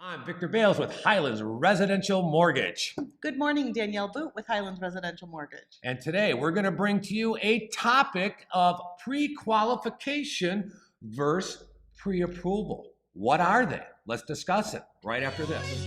I'm Victor Bals with Highlands Residential Mortgage. Good morning, Danielle Boote with Highlands Residential Mortgage. And today we're going to bring to you a topic of pre-qualification versus pre-approval. What are they? Let's discuss it right after this.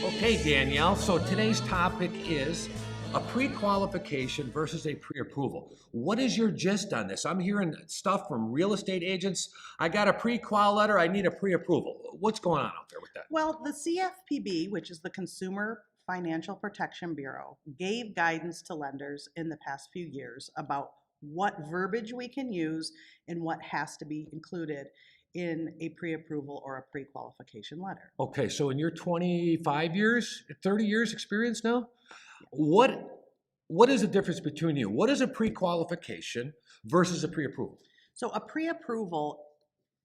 Okay, Danielle, so today's topic is a pre-qualification versus a pre-approval. What is your gist on this? I'm hearing stuff from real estate agents. I got a pre-qual letter, I need a pre-approval. What's going on out there with that? Well, the CFPB, which is the Consumer Financial Protection Bureau, gave guidance to lenders in the past few years about what verbiage we can use and what has to be included in a pre-approval or a pre-qualification letter. Okay, so in your 25 years, 30 years experience now, what is the difference between you? What is a pre-qualification versus a pre-approval? So a pre-approval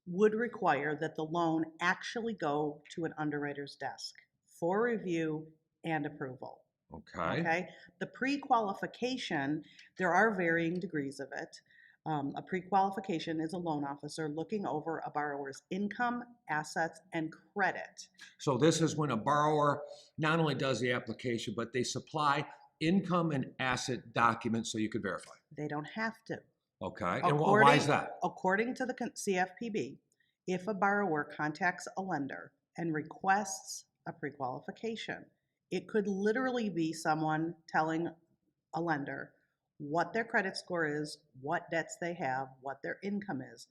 would require that the loan actually go to an underwriter's desk for review and approval. Okay. The pre-qualification, there are varying degrees of it. A pre-qualification is a loan officer looking over a borrower's income, assets, and credit. So this is when a borrower not only does the application, but they supply income and asset documents so you could verify. They don't have to. Okay, and why is that? According to the CFPB, if a borrower contacts a lender and requests a pre-qualification, it could literally be someone telling a lender what their credit score is, what debts they have, what their income is,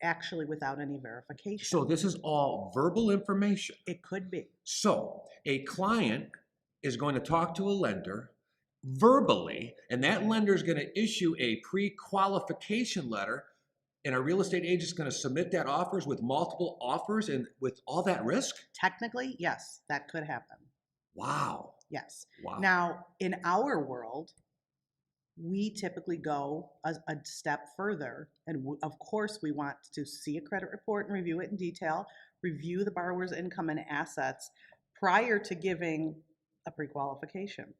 actually without any verification. So this is all verbal information. It could be. So a client is going to talk to a lender verbally, and that lender is going to issue a pre-qualification letter, and a real estate agent is going to submit that offers with multiple offers and with all that risk? Technically, yes, that could happen. Wow. Yes. Wow. Now, in our world, we typically go a step further, and of course we want to see a credit report and review it in detail, review the borrower's income and assets prior to giving a pre-qualification.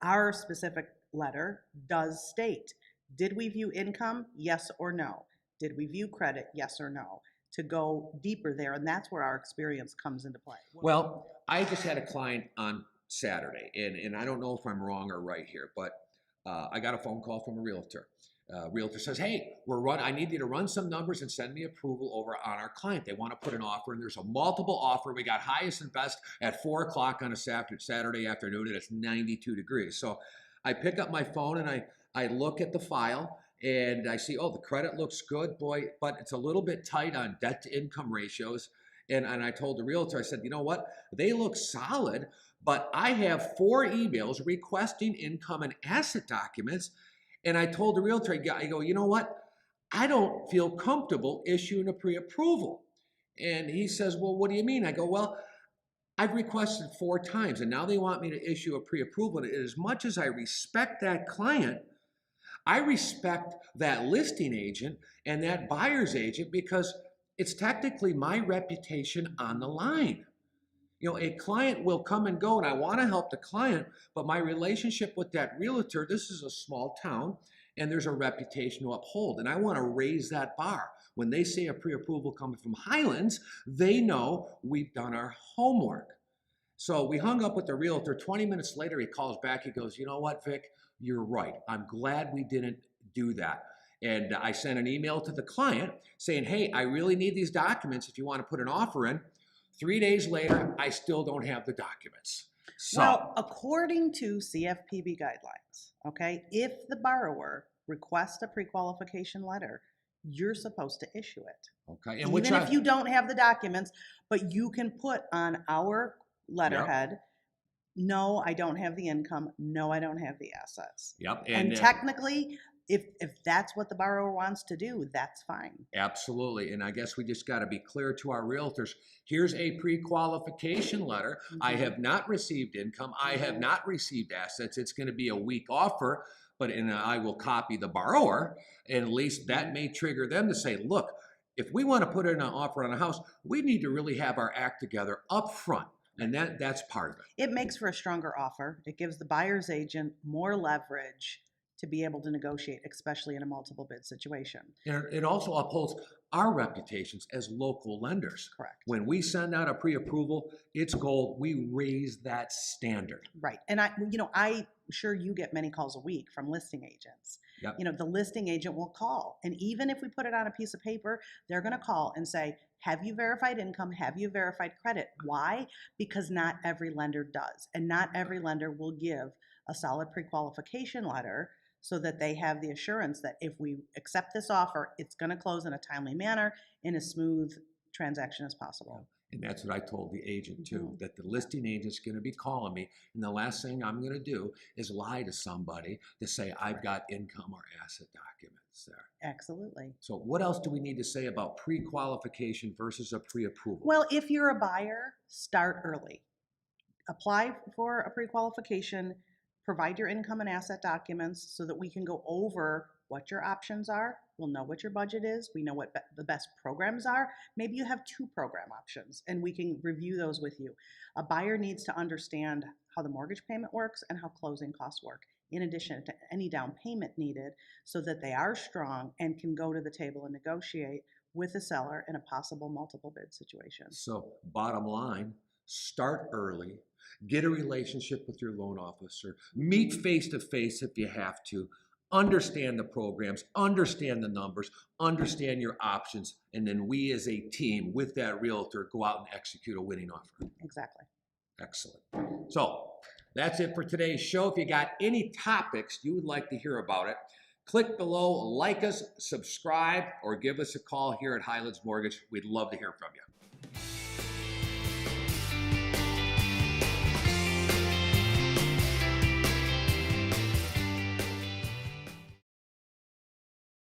Our specific letter does state, did we view income? Yes or no. Did we view credit? Yes or no. To go deeper there, and that's where our experience comes into play. Well, I just had a client on Saturday, and I don't know if I'm wrong or right here, but I got a phone call from a realtor. Realtor says, hey, I need you to run some numbers and send me approval over on our client. They want to put an offer, and there's a multiple offer. We got highest and best at 4 o'clock on a Saturday afternoon, and it's 92 degrees. So I pick up my phone, and I look at the file, and I see, oh, the credit looks good, boy, but it's a little bit tight on debt to income ratios. And I told the realtor, I said, you know what? They look solid, but I have 4 emails requesting income and asset documents. And I told the realtor, I go, you know what? I don't feel comfortable issuing a pre-approval. And he says, well, what do you mean? I go, well, I've requested 4 times, and now they want me to issue a pre-approval. And as much as I respect that client, I respect that listing agent and that buyer's agent because it's technically my reputation on the line. You know, a client will come and go, and I want to help the client, but my relationship with that realtor, this is a small town, and there's a reputation to uphold, and I want to raise that bar. When they say a pre-approval coming from Highlands, they know we've done our homework. So we hung up with the realtor. 20 minutes later, he calls back. He goes, you know what, Vic? You're right. I'm glad we didn't do that. And I sent an email to the client saying, hey, I really need these documents if you want to put an offer in. 3 days later, I still don't have the documents. So, well, according to CFPB guidelines, if the borrower requests a pre-qualification letter, you're supposed to issue it. Okay, and even if you don't have the documents, but you can put on our letterhead, no, I don't have the income. No, I don't have the assets. Yep. And technically, if that's what the borrower wants to do, that's fine. Absolutely. And I guess we just got to be clear to our realtors. Here's a pre-qualification letter. I have not received income. I have not received assets. It's going to be a weak offer, and I will copy the borrower. And at least that may trigger them to say, look, if we want to put in an offer on a house, we need to really have our act together up front. And that's part of it. It makes for a stronger offer. It gives the buyer's agent more leverage to be able to negotiate, especially in a multiple bid situation. And it also upholds our reputations as local lenders. Correct. When we send out a pre-approval, it's gold. We raise that standard. Right. And I'm sure you get many calls a week from listing agents. Yep. The listing agent will call. And even if we put it on a piece of paper, they're going to call and say, have you verified income? Have you verified credit? Why? Because not every lender does. And not every lender will give a solid pre-qualification letter so that they have the assurance that if we accept this offer, it's going to close in a timely manner, in a smooth transaction as possible. And that's what I told the agent too, that the listing agent's going to be calling me. And the last thing I'm going to do is lie to somebody to say I've got income or asset documents there. Absolutely. So what else do we need to say about pre-qualification versus a pre-approval? Well, if you're a buyer, start early. Apply for a pre-qualification, provide your income and asset documents so that we can go over what your options are. We'll know what your budget is. We know what the best programs are. Maybe you have 2 program options and we can review those with you. A buyer needs to understand how the mortgage payment works and how closing costs work, in addition to any down payment needed, so that they are strong and can go to the table and negotiate with the seller in a possible multiple bid situation. So bottom line, start early, get a relationship with your loan officer, meet face to face if you have to, understand the programs, understand the numbers, understand your options, and then we as a team with that realtor go out and execute a winning offer. Exactly. Excellent. So that's it for today's show. If you got any topics you would like to hear about it, click below, like us, subscribe, or give us a call here at Highlands Mortgage. We'd love to hear from you.